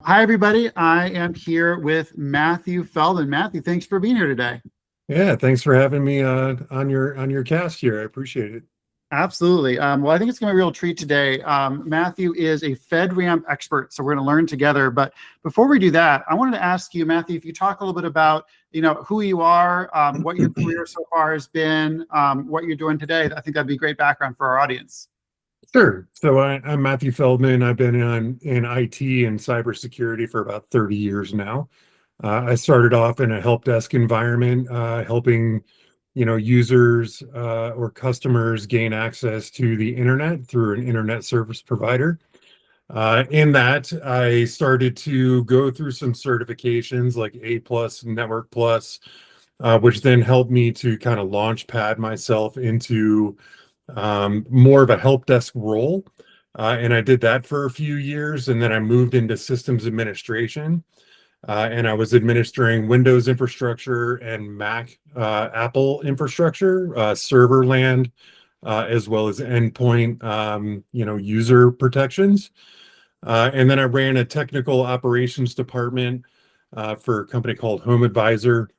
Hi, everybody. I am here with Matthew Feldman. Matthew, thanks for being here today. Yeah, thanks for having me on your cast here. I appreciate it. Absolutely. Well, I think it's going to be a real treat today. Matthew is a FedRamp expert, so we're going to learn together. But before we do that, I wanted to ask you, Matthew, if you talk a little bit about, who you are, what your career so far has been, what you're doing today. I think that'd be great background for our audience. Sure. So I'm Matthew Feldman. I've been in IT and cybersecurity for about 30 years now. I started off in a help desk environment, helping users or customers gain access to the internet through an internet service provider. In that, I started to go through some certifications like A plus, Network plus, which then helped me to kind of launch pad myself into more of a help desk role. And I did that for a few years, and then I moved into systems administration. And I was administering Windows infrastructure and Mac, Apple infrastructure, server land, as well as endpoint, user protections. And then I ran a technical operations department for a company called Home Advisor,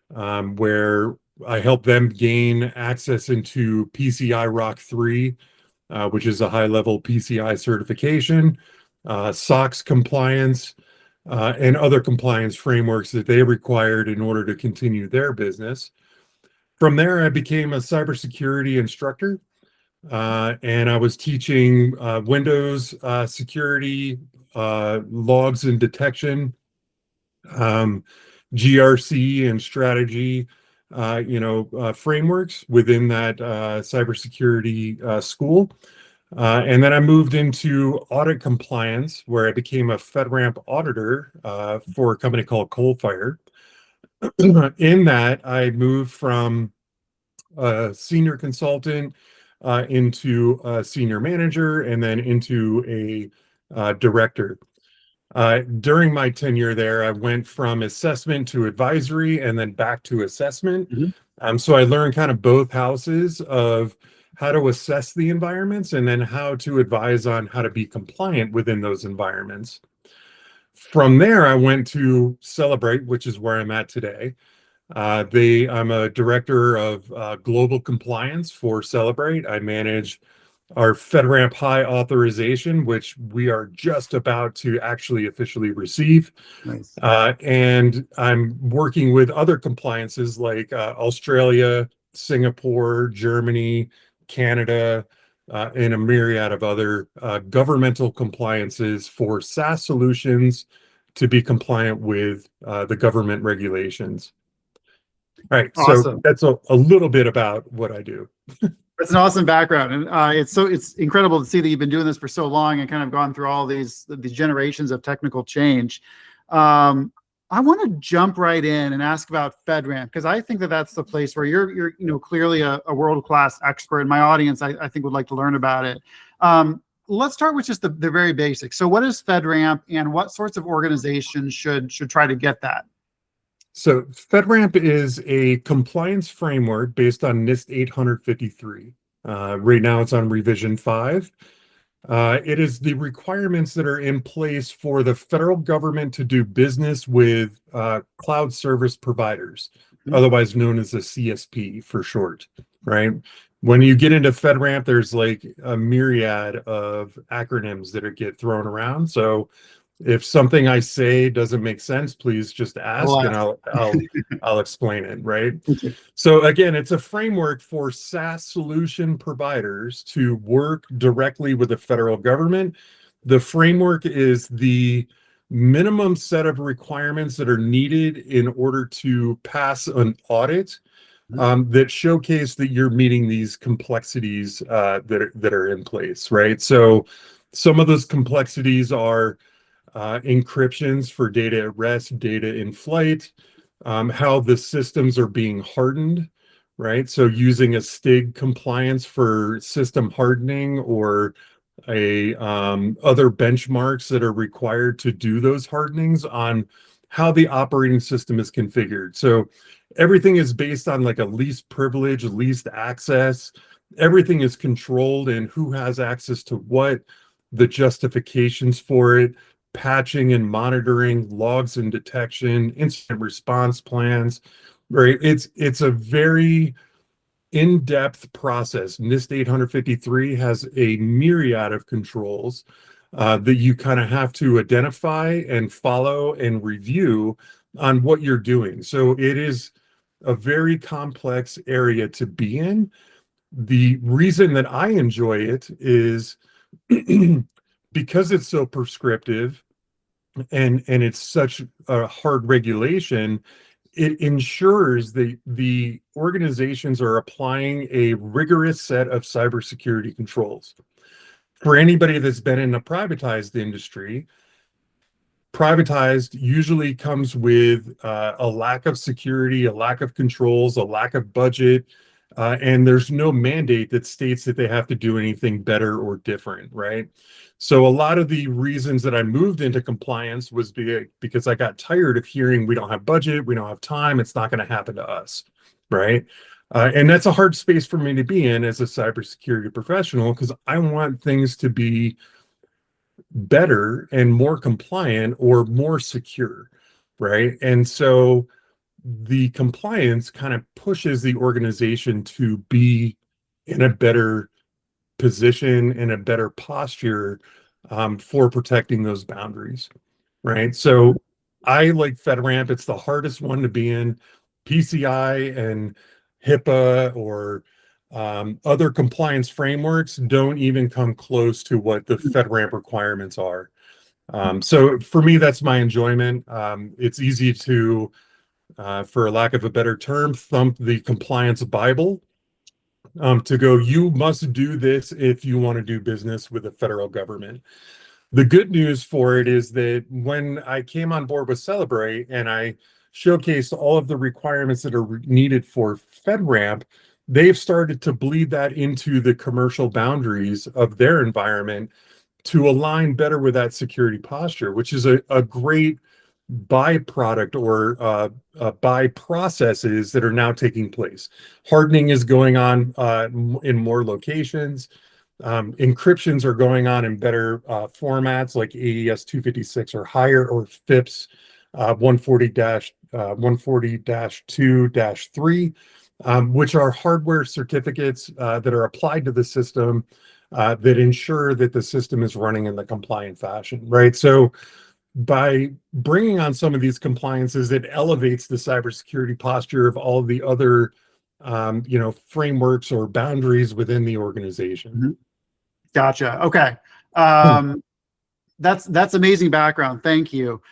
where I helped them gain access into PCI Rock 3, which is a high-level PCI certification, SOX compliance, and other compliance frameworks that they required in order to continue their business. From there, I became a cybersecurity instructor, and I was teaching Windows security, logs and detection, um, GRC and strategy, frameworks within that cybersecurity school. And then I moved into audit compliance, where I became a FedRamp auditor for a company called Coalfire. In that, I moved from a senior consultant into a senior manager and then into a director. During my tenure there, I went from assessment to advisory and then back to assessment. Mhm. So I learned kind of both houses of how to assess the environments and then how to advise on how to be compliant within those environments. From there, I went to Cellebrite, which is where I'm at today. I'm a director of global compliance for Cellebrite. I manage our FedRamp High authorization, which we are just about to actually officially receive. Nice. And I'm working with other compliances like Australia, Singapore, Germany, Canada, and a myriad of other governmental compliances for SaaS solutions to be compliant with the government regulations. All right, so Awesome. that's a little bit about what I do. It's an awesome background, and it's incredible to see that you've been doing this for so long and kind of gone through all these generations of technical change. I want to jump right in and ask about FedRAMP, because I think that that's the place where you're clearly a world-class expert, and my audience I think would like to learn about it. Let's start with just the very basics. So what is FedRAMP, and what sorts of organizations should try to get that? So FedRAMP is a compliance framework based on NIST 853. Right now it's on revision 5. It is the requirements that are in place for the federal government to do business with cloud service providers, otherwise known as a CSP for short, right? When you get into FedRAMP, there's like a myriad of acronyms that get thrown around. So if something I say doesn't make sense, please just ask and Alas. I'll explain it, right? Thank you. So again, it's a framework for SaaS solution providers to work directly with the federal government. The framework is the minimum set of requirements that are needed in order to pass an audit that showcase that you're meeting these complexities that are in place, right? So some of those complexities are encryptions for data at rest, data in flight, how the systems are being hardened, right? So using a STIG compliance for system hardening or other benchmarks that are required to do those hardenings on how the operating system is configured. So everything is based on like a least privilege, least access. Everything is controlled and who has access to what, the justifications for it, patching and monitoring, logs and detection, incident response plans, right? It's a very in-depth process. NIST 853 has a myriad of controls that you kind of have to identify and follow and review on what you're doing. So it is a very complex area to be in. The reason that I enjoy it is because it's so prescriptive and it's such a hard regulation. It ensures that the organizations are applying a rigorous set of cybersecurity controls. For anybody that's been in a privatized industry, privatized usually comes with a lack of security, a lack of controls, a lack of budget, and there's no mandate that states that they have to do anything better or different, right? So a lot of the reasons that I moved into compliance was because I got tired of hearing we don't have budget, we don't have time, it's not going to happen to us, right? And that's a hard space for me to be in as a cybersecurity professional because I want things to be better and more compliant or more secure, right? And so the compliance kind of pushes the organization to be in a better position, in a better posture for protecting those boundaries, right? So I like FedRamp. It's the hardest one to be in. PCI and HIPAA or other compliance frameworks don't even come close to what the FedRamp requirements are. So for me, that's my enjoyment. It's easy to, for lack of a better term, thump the compliance Bible to go, you must do this if you want to do business with the federal government. The good news for it is that when I came on board with Cellebrite and I showcased all of the requirements that are needed for FedRamp, they've started to bleed that into the commercial boundaries of their environment to align better with that security posture, which is a great byproduct or by processes that are now taking place. Hardening is going on in more locations. Encryptions are going on in better formats like AES 256 or higher, or FIPS 140-2-3, which are hardware certificates that are applied to the system that ensure that the system is running in the compliant fashion, right? So by bringing on some of these compliances, it elevates the cybersecurity posture of all of the other frameworks or boundaries within the organization. Mm-hmm. Gotcha. Okay. That's amazing background. Thank you.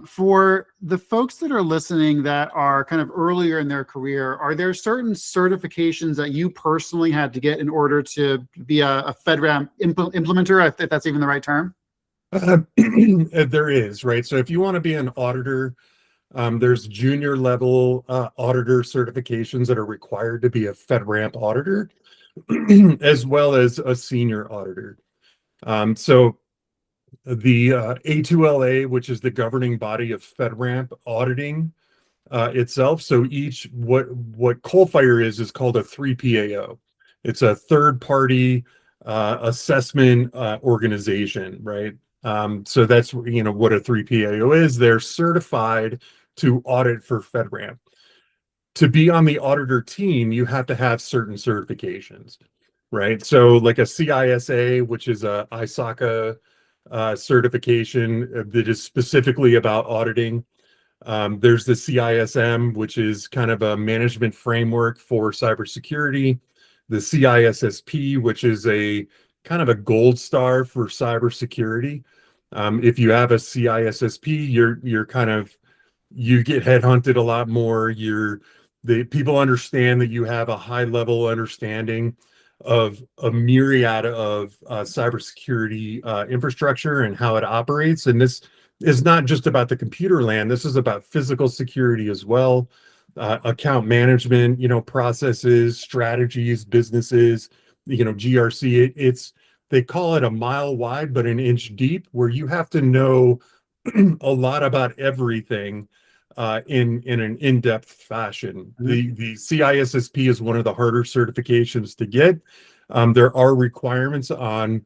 For the folks that are listening that are kind of earlier in their career, are there certain certifications that you personally had to get in order to be a FedRamp implementer, if that's even the right term? There is, right? So if you want to be an auditor, there's junior level auditor certifications that are required to be a FedRamp auditor, as well as a senior auditor. So the A2LA, which is the governing body of FedRamp auditing itself. So what Coalfire is called a 3PAO. It's a third party assessment organization, right? So that's what a 3PAO is. They're certified to audit for FedRamp. To be on the auditor team, you have to have certain certifications, right? So like a CISA, which is a ISACA certification that is specifically about auditing. There's the CISM, which is kind of a management framework for cybersecurity. The CISSP, which is a kind of a gold star for cybersecurity. If you have a CISSP, you get headhunted a lot more. The people understand that you have a high level understanding of a myriad of cybersecurity infrastructure and how it operates. And this is not just about the computer land. This is about physical security as well, account management, processes, strategies, businesses, GRC. They call it a mile wide, but an inch deep, where you have to know a lot about everything in an in-depth fashion. Mm-hmm. The CISSP is one of the harder certifications to get. There are requirements on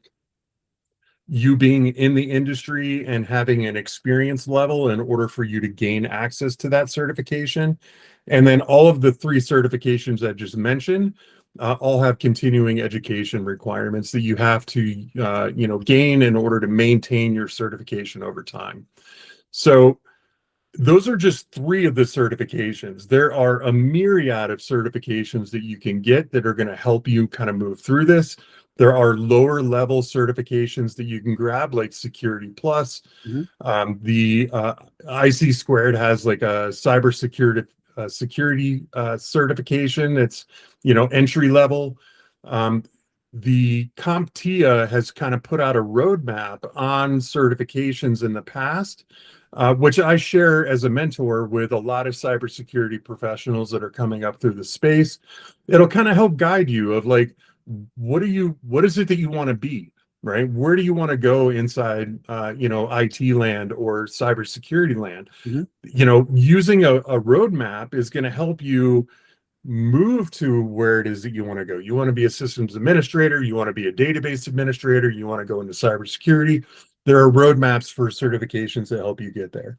you being in the industry and having an experience level in order for you to gain access to that certification. And then all of the three certifications I just mentioned all have continuing education requirements that you have to gain in order to maintain your certification over time. So those are just three of the certifications. There are a myriad of certifications that you can get that are going to help you kind of move through this. There are lower level certifications that you can grab, like Security Plus. The IC Squared has like a cybersecurity security certification. It's entry level. The CompTIA has kind of put out a roadmap on certifications in the past, which I share as a mentor with a lot of cybersecurity professionals that are coming up through the space. It'll kind of help guide you of like, what is it that you want to be, right? Where do you want to go inside, IT land or cybersecurity land? Using a roadmap is going to help you move to where it is that you want to go. You want to be a systems administrator, you want to be a database administrator, you want to go into cybersecurity. There are roadmaps for certifications that help you get there,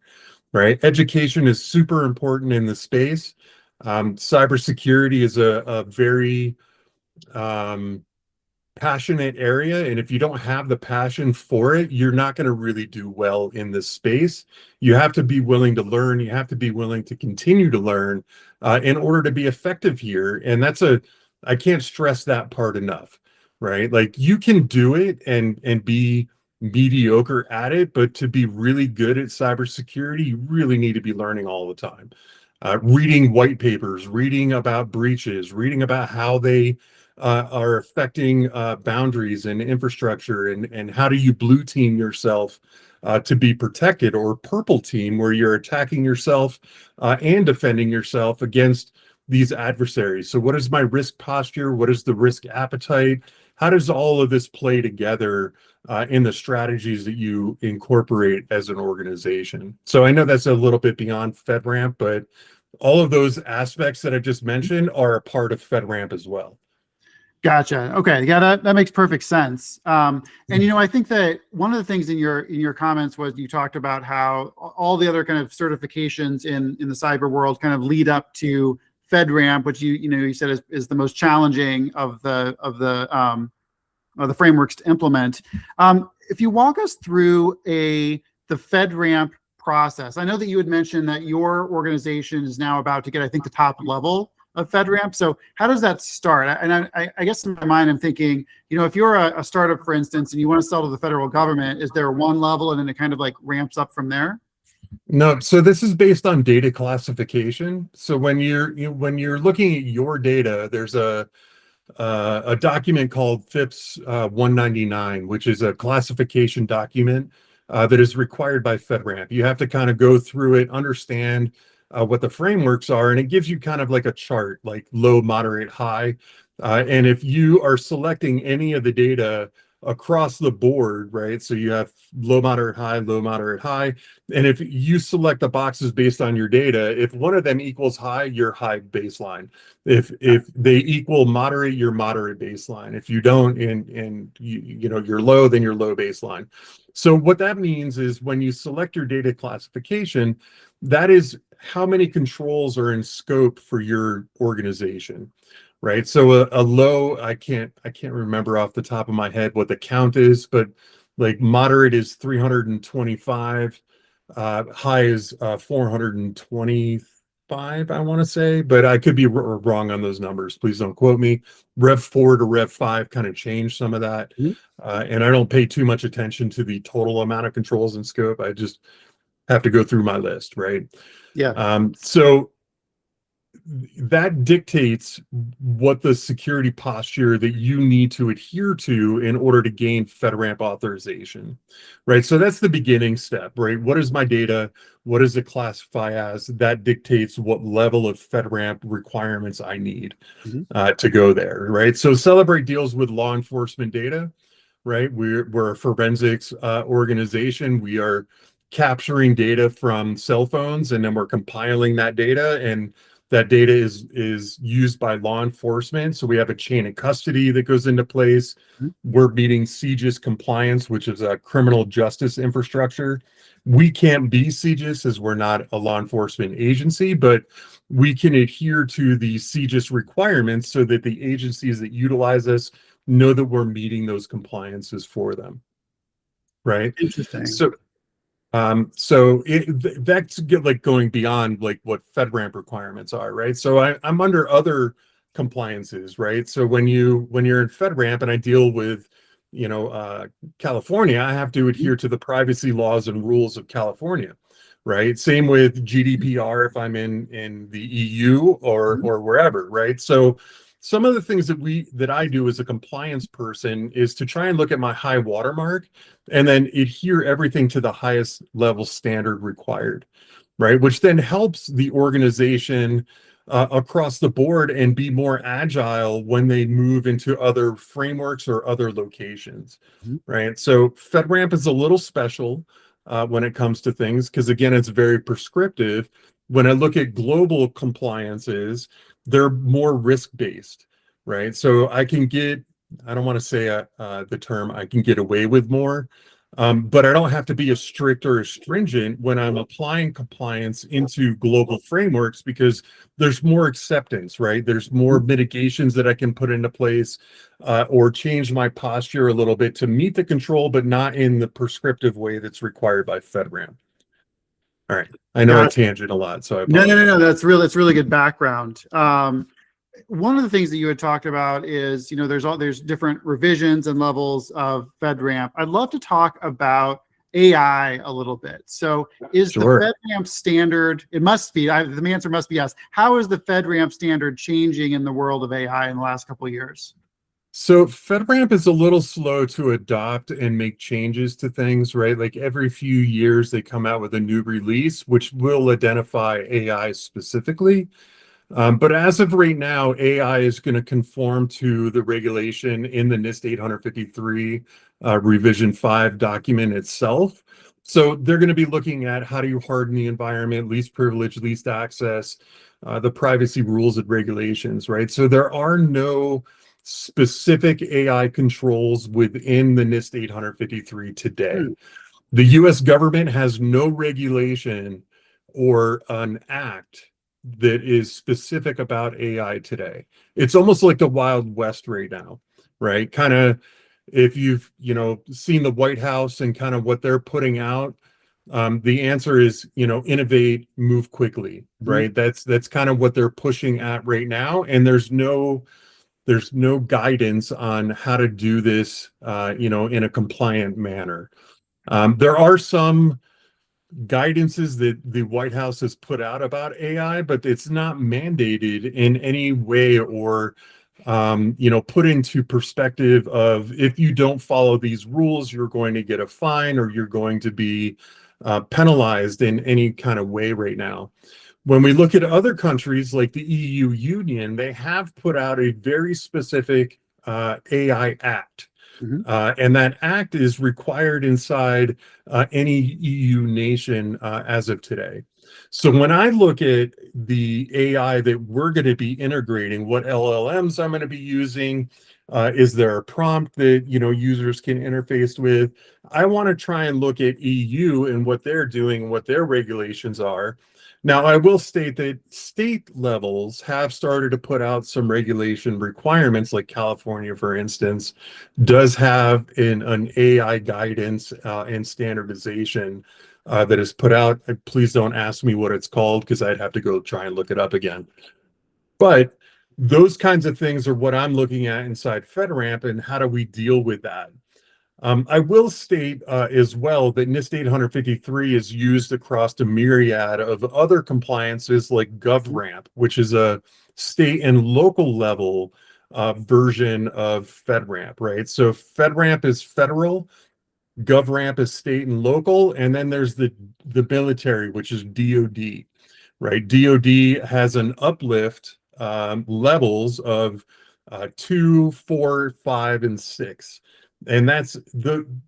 right? Education is super important in the space. Cybersecurity is a very passionate area, and if you don't have the passion for it, you're not going to really do well in this space. You have to be willing to learn. You have to be willing to continue to learn in order to be effective here. And I can't stress that part enough, right? Like you can do it and be mediocre at it, but to be really good at cybersecurity, you really need to be learning all the time. Reading white papers, reading about breaches, reading about how they are affecting boundaries and infrastructure, and how do you blue team yourself to be protected, or purple team where you're attacking yourself and defending yourself against these adversaries. So what is my risk posture? What is the risk appetite? How does all of this play together in the strategies that you incorporate as an organization? So I know that's a little bit beyond FedRamp, but all of those aspects that I just mentioned are a part of FedRamp as well. Gotcha. Okay. Yeah, that makes perfect sense. And I think that one of the things in your comments was you talked about how all the other kind of certifications in the cyber world kind of lead up to FedRamp, which you said is the most challenging of the frameworks to implement. If you walk us through the FedRamp process, I know that you had mentioned that your organization is now about to get, I think, the top level of FedRamp. So how does that start? And I guess in my mind, I'm thinking, if you're a startup, for instance, and you want to sell to the federal government, is there one level and then it kind of like ramps up from there? No, so this is based on data classification. So when you're looking at your data, there's a document called FIPS 199, which is a classification document that is required by FedRamp. You have to kind of go through it, understand what the frameworks are, and it gives you kind of like a chart, like low, moderate, high. And if you are selecting any of the data across the board, right? So you have low, moderate, high, low, moderate, high. And if you select the boxes based on your data, if one of them equals high, you're high baseline. If they equal moderate, you're moderate baseline. If you don't, and you're low, then you're low baseline. So what that means is when you select your data classification, that is how many controls are in scope for your organization, right? So a low, I can't remember off the top of my head what the count is, but like moderate is 325, high is 425, I want to say, but I could be wrong on those numbers. Please don't quote me. Rev 4 to Rev 5 kind of changed some of that. And I don't pay too much attention to the total amount of controls in scope. I just have to go through my list, right? Yeah. So that dictates what the security posture that you need to adhere to in order to gain FedRamp authorization, right? So that's the beginning step, right? What is my data? What does it classify as? That dictates what level of FedRamp requirements I need to go there, right? So Cellebrite deals with law enforcement data, right? We're a forensics organization. We are capturing data from cell phones, and then we're compiling that data and That data is used by law enforcement. So we have a chain of custody that goes into place. We're meeting CJIS compliance, which is a criminal justice infrastructure. We can't be CJIS as we're not a law enforcement agency, but we can adhere to the CJIS requirements so that the agencies that utilize us know that we're meeting those compliances for them. Right. Interesting. That's like going beyond like what FedRamp requirements are, right? So I'm under other compliances, right? So when you're in FedRamp and I deal with, California, I have to adhere to the privacy laws and rules of California, right? Same with GDPR if I'm in the EU or wherever, right? So some of the things that I do as a compliance person is to try and look at my high watermark and then adhere everything to the highest level standard required, right? Which then helps the organization across the board and be more agile when they move into other frameworks or other locations, right? So FedRamp is a little special when it comes to things because, again, it's very prescriptive. When I look at global compliances, they're more risk-based, right? So I don't want to say the term, I can get away with more, but I don't have to be as strict or as stringent when I'm applying compliance into global frameworks because there's more acceptance, right? There's more mitigations that I can put into place or change my posture a little bit to meet the control, but not in the prescriptive way that's required by FedRamp. All right. I know I tangent a lot, so I apologize. No. That's really good background. One of the things that you had talked about is, there's different revisions and levels of FedRamp. I'd love to talk about AI a little bit. So is the FedRamp standard, it must be, the answer must be yes. How is the FedRamp standard changing in the world of AI in the last couple of years? So FedRamp is a little slow to adopt and make changes to things, right? Like every few years they come out with a new release, which will identify AI specifically. But as of right now, AI is going to conform to the regulation in the NIST 853 revision 5 document itself. So they're going to be looking at how do you harden the environment, least privilege, least access, the privacy rules and regulations, right? So there are no specific AI controls within the NIST 853 today. The US government has no regulation or an act that is specific about AI today. It's almost like the Wild West right now, right? Kind of if you've, seen the White House and kind of what they're putting out, the answer is, innovate, move quickly, right? That's kind of what they're pushing at right now. And there's no guidance on how to do this, in a compliant manner. There are some guidances that the White House has put out about AI, but it's not mandated in any way or, put into perspective of if you don't follow these rules, you're going to get a fine or you're going to be penalized in any kind of way right now. When we look at other countries like the EU Union, they have put out a very specific AI Act. And that act is required inside any EU nation as of today. So when I look at the AI that we're going to be integrating, what LLMs I'm going to be using, is there a prompt that users can interface with? I want to try and look at EU and what they're doing, what their regulations are. Now, I will state that state levels have started to put out some regulation requirements, like California, for instance, does have an AI guidance and standardization that is put out. Please don't ask me what it's called because I'd have to go try and look it up again. But those kinds of things are what I'm looking at inside FedRamp and how do we deal with that? I will state as well that NIST 853 is used across a myriad of other compliances like GovRamp, which is a state and local level version of FedRamp, right? So FedRamp is federal, GovRamp is state and local, and then there's the military, which is DoD, right? DoD has an uplift levels of 2, 4, 5, and 6. And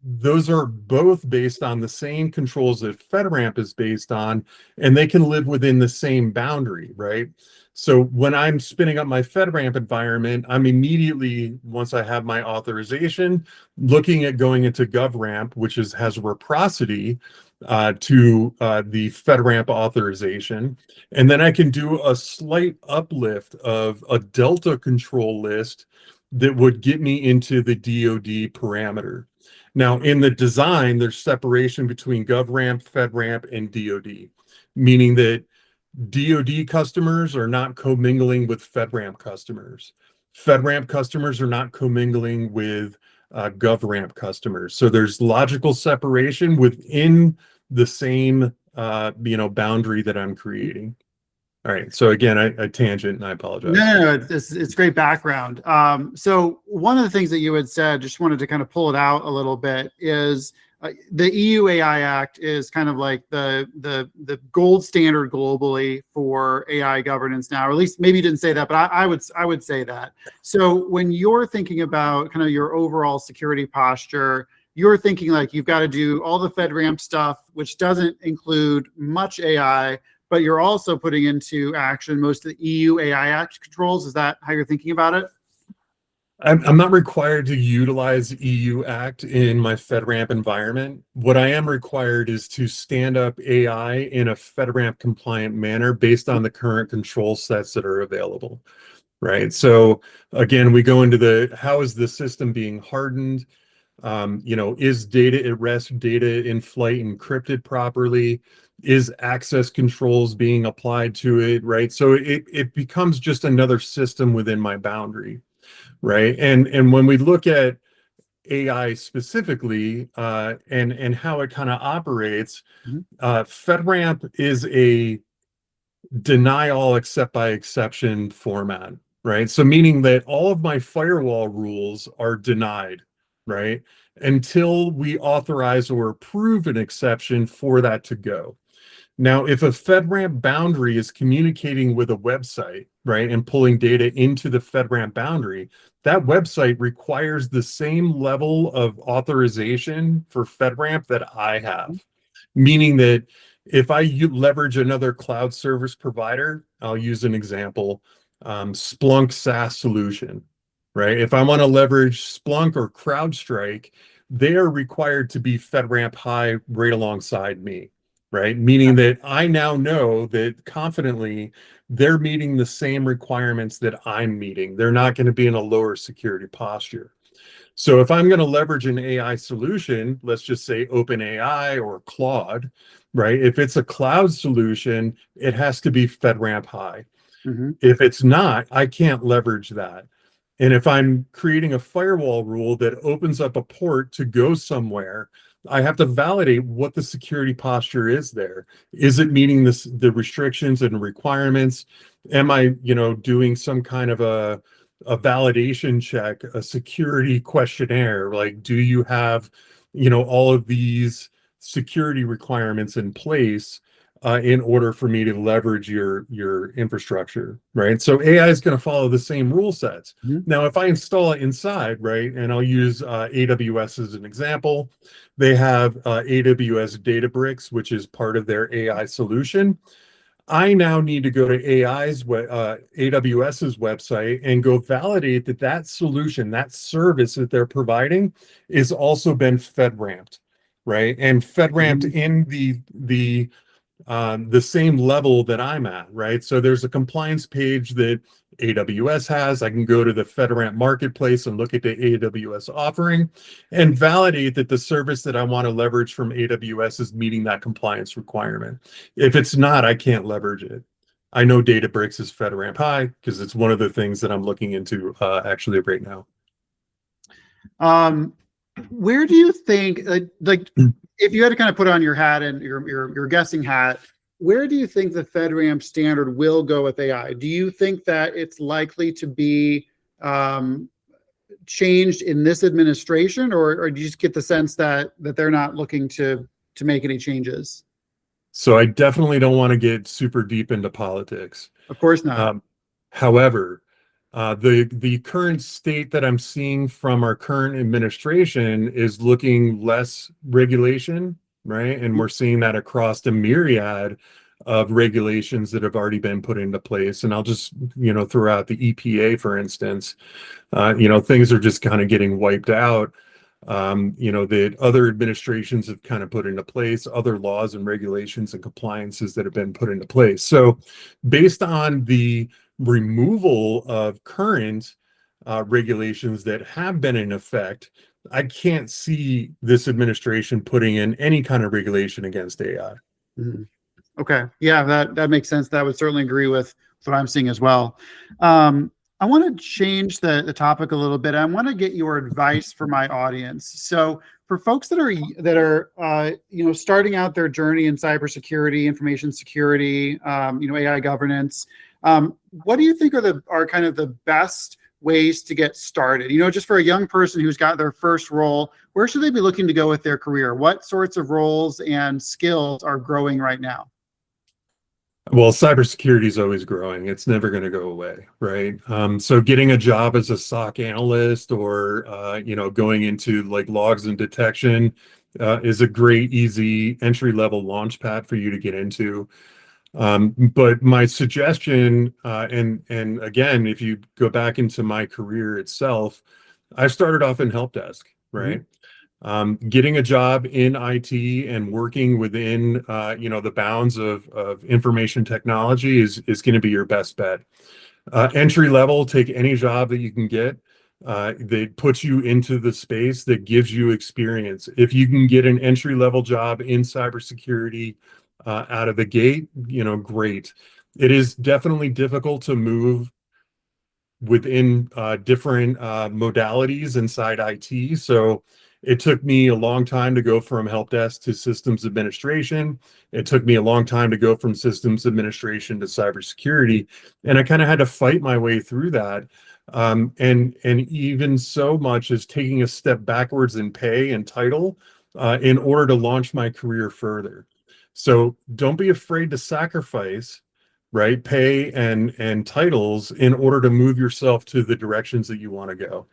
those are both based on the same controls that FedRamp is based on, and they can live within the same boundary, right? So when I'm spinning up my FedRamp environment, I'm immediately, once I have my authorization, looking at going into GovRamp, which has reciprocity to the FedRamp authorization. And then I can do a slight uplift of a Delta control list that would get me into the DoD parameter. Now, in the design, there's separation between GovRamp, FedRamp, and DoD, meaning that DoD customers are not commingling with FedRamp customers. FedRamp customers are not commingling with GovRamp customers. So there's logical separation within the same boundary that I'm creating. All right. So again, I tangent and I apologize. No, it's great background. So one of the things that you had said, just wanted to kind of pull it out a little bit, is the EU AI Act is kind of like the gold standard globally for AI governance now, or at least maybe you didn't say that, but I would say that. So when you're thinking about kind of your overall security posture, you're thinking like you've got to do all the FedRAMP stuff, which doesn't include much AI, but you're also putting into action most of the EU AI Act controls. Is that how you're thinking about it? I'm not required to utilize EU Act in my FedRAMP environment. What I am required is to stand up AI in a FedRAMP compliant manner based on the current control sets that are available, right? So again, we go into how is the system being hardened? Is data at rest, data in flight encrypted properly? Is access controls being applied to it, right? So it becomes just another system within my boundary. Right. And when we look at AI specifically and how it kind of operates, FedRAMP is a deny all except by exception format, right? So meaning that all of my firewall rules are denied, right? Until we authorize or approve an exception for that to go. Now, if a FedRAMP boundary is communicating with a website, right, and pulling data into the FedRAMP boundary, that website requires the same level of authorization for FedRAMP that I have. Meaning that if I leverage another cloud service provider, I'll use an example, Splunk SaaS solution, right? If I want to leverage Splunk or CrowdStrike, they are required to be FedRAMP high right alongside me. Right? Meaning that I now know that confidently they're meeting the same requirements that I'm meeting. They're not going to be in a lower security posture. So if I'm going to leverage an AI solution, let's just say OpenAI or Claude, right? If it's a cloud solution, it has to be FedRAMP high. If it's not, I can't leverage that. And if I'm creating a firewall rule that opens up a port to go somewhere, I have to validate what the security posture is there. Is it meeting the restrictions and requirements? Am I, doing some kind of a validation check, a security questionnaire? Like, do you have, all of these security requirements in place in order for me to leverage your infrastructure, right? So AI is going to follow the same rule sets. Now, if I install it inside, right, and I'll use AWS as an example, they have AWS Databricks, which is part of their AI solution. I now need to go to AWS's website and go validate that solution, that service that they're providing, is also been FedRAMPed, right? And FedRAMPed in the same level that I'm at, right? So there's a compliance page that AWS has. I can go to the FedRAMP marketplace and look at the AWS offering and validate that the service that I want to leverage from AWS is meeting that compliance requirement. If it's not, I can't leverage it. I know Databricks is FedRAMP high because it's one of the things that I'm looking into actually right now. Where do you think, like, if you had to kind of put on your hat and your guessing hat, where do you think the FedRAMP standard will go with AI? Do you think that it's likely to be changed in this administration, or do you just get the sense that they're not looking to make any changes? So I definitely don't want to get super deep into politics. Of course not. However, The current state that I'm seeing from our current administration is looking less regulation, right? And we're seeing that across a myriad of regulations that have already been put into place. And I'll just, throw out the EPA, for instance. Things are just kind of getting wiped out. That other administrations have kind of put into place, other laws and regulations and compliances that have been put into place. So based on the removal of current regulations that have been in effect, I can't see this administration putting in any kind of regulation against AI. Mhm. Okay. Yeah, that makes sense. That would certainly agree with what I'm seeing as well. I want to change the topic a little bit. I want to get your advice for my audience. So for folks that are starting out their journey in cybersecurity, information security, AI governance, what do you think are kind of the best ways to get started? Just for a young person who's got their first role, where should they be looking to go with their career? What sorts of roles and skills are growing right now? Well, cybersecurity is always growing. It's never going to go away, right? So getting a job as a SOC analyst or, going into like logs and detection is a great, easy entry-level launch pad for you to get into. But my suggestion, and again, if you go back into my career itself, I started off in help desk, right? Getting a job in IT and working within, the bounds of information technology is going to be your best bet. Entry level, take any job that you can get that puts you into the space that gives you experience. If you can get an entry level job in cybersecurity out of the gate, great. It is definitely difficult to move within different modalities inside IT. So it took me a long time to go from help desk to systems administration. It took me a long time to go from systems administration to cybersecurity, and I kind of had to fight my way through that. And even so much as taking a step backwards in pay and title in order to launch my career further. So don't be afraid to sacrifice, right, pay and titles in order to move yourself to the directions that you want to go.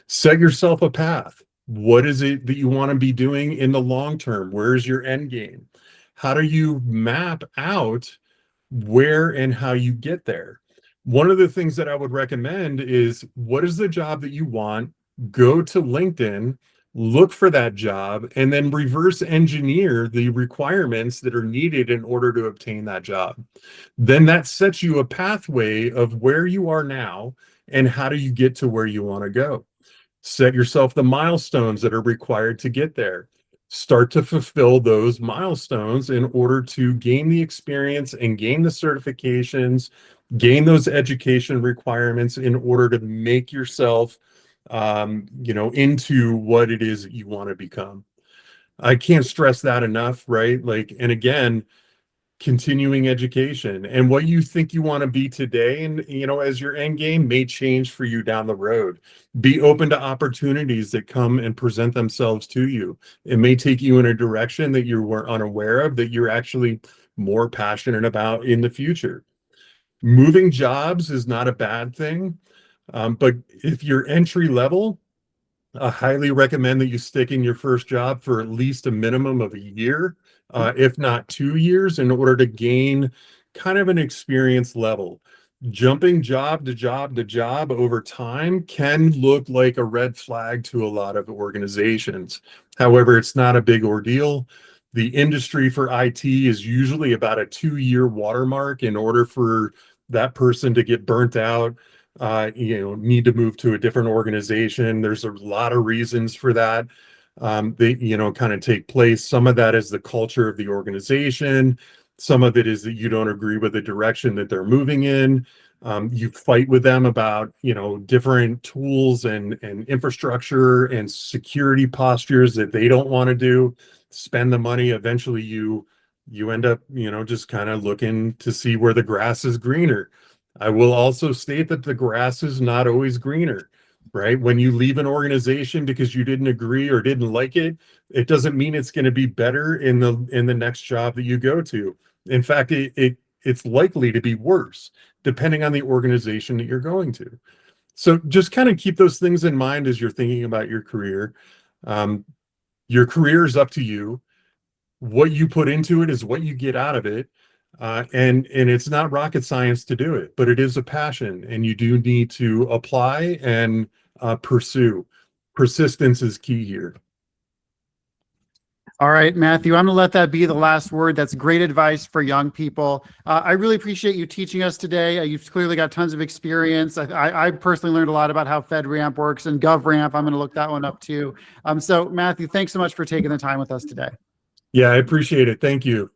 Set yourself a path. What is it that you want to be doing in the long term? Where's your end game? How do you map out where and how you get there? One of the things that I would recommend is, what is the job that you want? Go to LinkedIn, look for that job, and then reverse engineer the requirements that are needed in order to obtain that job. Then that sets you a pathway of where you are now and how do you get to where you want to go. Set yourself the milestones that are required to get there. Start to fulfill those milestones in order to gain the experience and gain the certifications, gain those education requirements in order to make yourself, into what it is that you want to become. I can't stress that enough, right? Like, and again, continuing education and what you think you want to be today and as your end game may change for you down the road. Be open to opportunities that come and present themselves to you. It may take you in a direction that you were unaware of, that you're actually more passionate about in the future. Moving jobs is not a bad thing, but if you're entry level, I highly recommend that you stick in your first job for at least a minimum of a year, if not 2 years, in order to gain kind of an experience level. Jumping job to job to job over time can look like a red flag to a lot of organizations. However, it's not a big ordeal. The industry for IT is usually about a 2-year watermark in order for that person to get burnt out, need to move to a different organization. There's a lot of reasons for that. They, kind of take place. Some of that is the culture of the organization. Some of it is that you don't agree with the direction that they're moving in. You fight with them about, different tools and infrastructure and security postures that they don't want to do. Spend the money. Eventually, you end up, just kind of looking to see where the grass is greener. I will also state that the grass is not always greener, right? When you leave an organization because you didn't agree or didn't like it, it doesn't mean it's going to be better in the next job that you go to. In fact, it's likely to be worse depending on the organization that you're going to. So just kind of keep those things in mind as you're thinking about your career. Your career is up to you. What you put into it is what you get out of it. And it's not rocket science to do it, but it is a passion, and you do need to apply and pursue. Persistence is key here. All right, Matthew, I'm going to let that be the last word. That's great advice for young people. I really appreciate you teaching us today. You've clearly got tons of experience. I personally learned a lot about how FedRamp works and GovRamp. I'm going to look that one up too. So Matthew, thanks so much for taking the time with us today. Yeah, I appreciate it. Thank you.